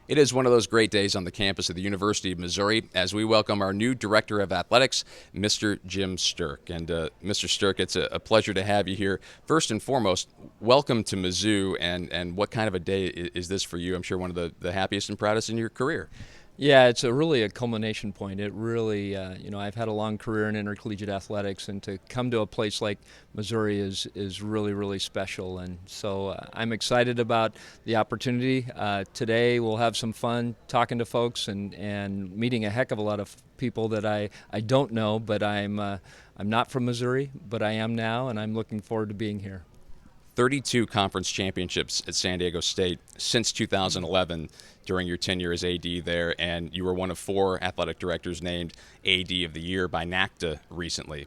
It is one of those great days on the campus of the University of Missouri as we welcome our new Director of Athletics, Mr. Jim Sterk. And Mr. Sterk, it's a pleasure to have you here. First and foremost, welcome to Mizzou, and what kind of a day is this for you? I'm sure one of the happiest and proudest in your career. Yeah, it's really a culmination point. It really, I've had a long career in intercollegiate athletics, and to come to a place like Missouri is really, really special. And so I'm excited about the opportunity. Today we'll have some fun talking to folks and meeting a heck of a lot of people that I don't know, but I'm not from Missouri, but I am now, and I'm looking forward to being here. 32 conference championships at San Diego State since 2011 during your tenure as AD there, and you were one of 4 athletic directors named AD of the Year by NACTA recently.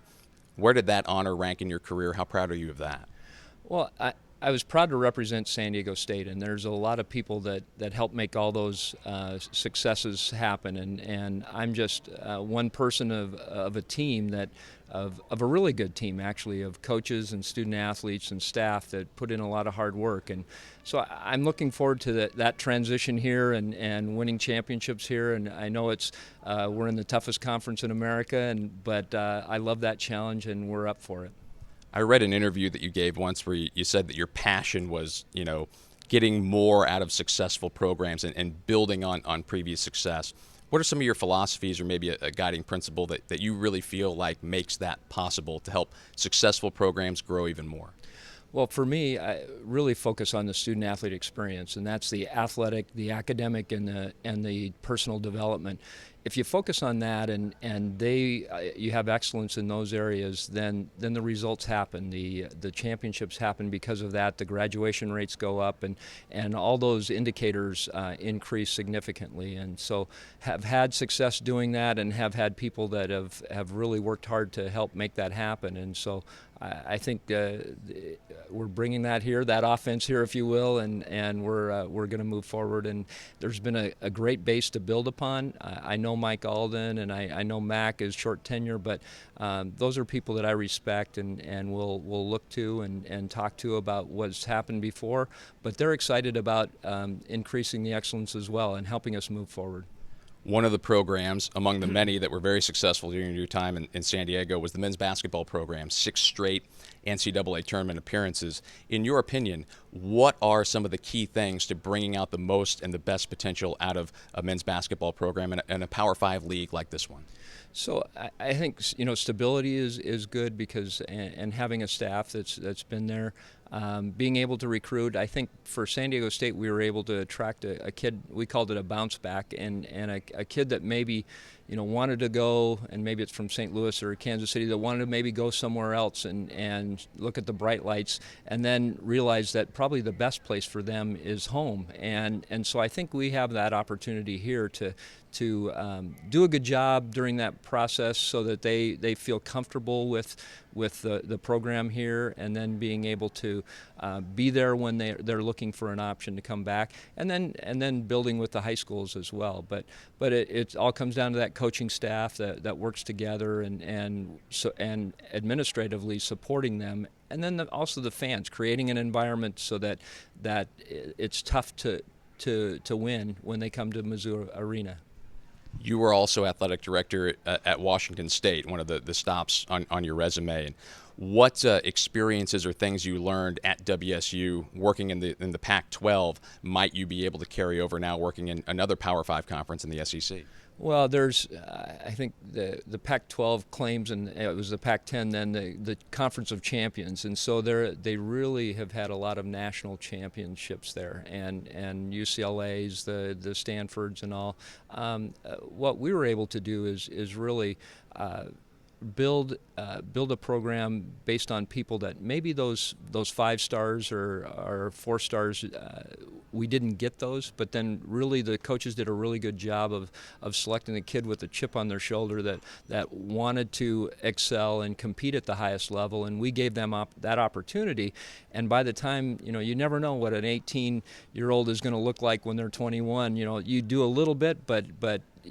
Where did that honor rank in your career? How proud are you of that? Well, I was proud to represent San Diego State, and there's a lot of people that help make all those successes happen. And I'm just one person of a team of a really good team, actually, of coaches and student athletes and staff that put in a lot of hard work. And so I'm looking forward to that transition here and winning championships here. And I know we're in the toughest conference in America, but I love that challenge, and we're up for it. I read an interview that you gave once where you said that your passion was, getting more out of successful programs and building on previous success. What are some of your philosophies or maybe a guiding principle that you really feel like makes that possible to help successful programs grow even more? Well, for me, I really focus on the student athlete experience, and that's the athletic, the academic, and the personal development. If you focus on that and you have excellence in those areas, then the results happen. The championships happen because of that. The graduation rates go up, and all those indicators increase significantly. And so, have had success doing that, and have had people that have really worked hard to help make that happen. And so, I think we're bringing that here, that offense here, if you will, and we're going to move forward. And there's been a great base to build upon. I know Mike Alden, and I know Mac is short tenure, but those are people that I respect and will look to and talk to about what's happened before. But they're excited about increasing the excellence as well and helping us move forward. One of the programs among the many that were very successful during your time in San Diego was the men's basketball program, 6 straight NCAA tournament appearances. In your opinion, what are some of the key things to bringing out the most and the best potential out of a men's basketball program in a Power 5 league like this one? So I think stability is good because and having a staff that's been there, being able to recruit. I think for San Diego State we were able to attract a kid. We called it a bounce back, and a kid that maybe wanted to go, and maybe it's from St. Louis or Kansas City, that wanted to maybe go somewhere else and look at the bright lights, and then realize that probably the best place for them is home. And so I think we have that opportunity here to do a good job during that process so that they feel comfortable with the program here, and then being able to be there when they're looking for an option to come back, and then building with the high schools as well. But it all comes down to that coaching staff that works together and administratively supporting them, and then also the fans, creating an environment so that it's tough to win when they come to Mizzou Arena. You were also athletic director at Washington State, one of the stops on your resume. And what experiences or things you learned at WSU working in the Pac-12 might you be able to carry over now working in another Power 5 conference in the SEC? Well, I think the Pac-12 claims, and it was the Pac-10 then, the Conference of Champions, and so they really have had a lot of national championships there, and UCLA's, the Stanfords, and all. What we were able to do is really build a program based on people that maybe those 5 stars or 4 stars, we didn't get those, but then really the coaches did a really good job of selecting a kid with a chip on their shoulder that wanted to excel and compete at the highest level, and we gave them that opportunity. And by the time, you never know what an 18-year-old is going to look like when they're 21. You do a little bit, but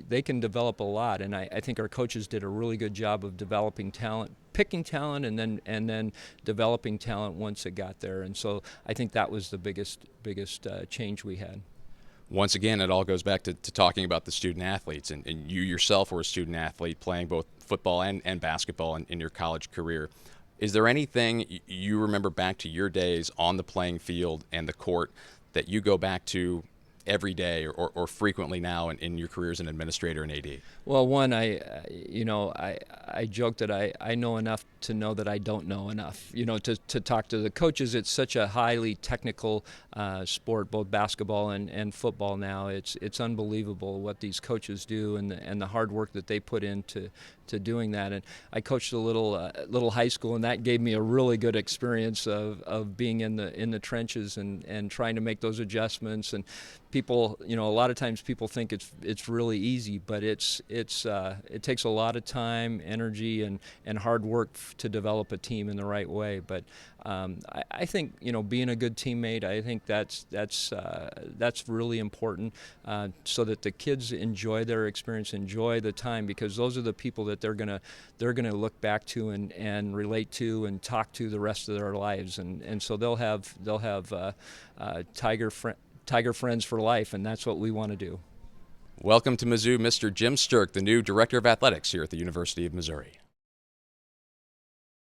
they can develop a lot, and I think our coaches did a really good job of developing talent, picking talent, and then developing talent once it got there. And so I think that was the biggest change we had. Once again, it all goes back to talking about the student athletes, and you yourself were a student athlete playing both football and basketball in your college career. Is there anything you remember back to your days on the playing field and the court that you go back to every day or frequently now in your career as an administrator and AD? Well, one, I joke that I know enough to know that I don't know enough. To talk to the coaches. It's such a highly technical sport, both basketball and football now. It's unbelievable what these coaches do and the hard work that they put into doing that. And I coached a little high school, and that gave me a really good experience of being in the trenches and trying to make those adjustments. And people, a lot of times people think it's really easy, but it takes a lot of time, energy, and hard work to develop a team in the right way. But I think being a good teammate, I think that's really important, so that the kids enjoy their experience, enjoy the time, because those are the people that they're gonna look back to and relate to and talk to the rest of their lives, and so they'll have Tiger friends for life, and that's what we want to do. Welcome to Mizzou, Mr. Jim Sterk, the new Director of Athletics here at the University of Missouri.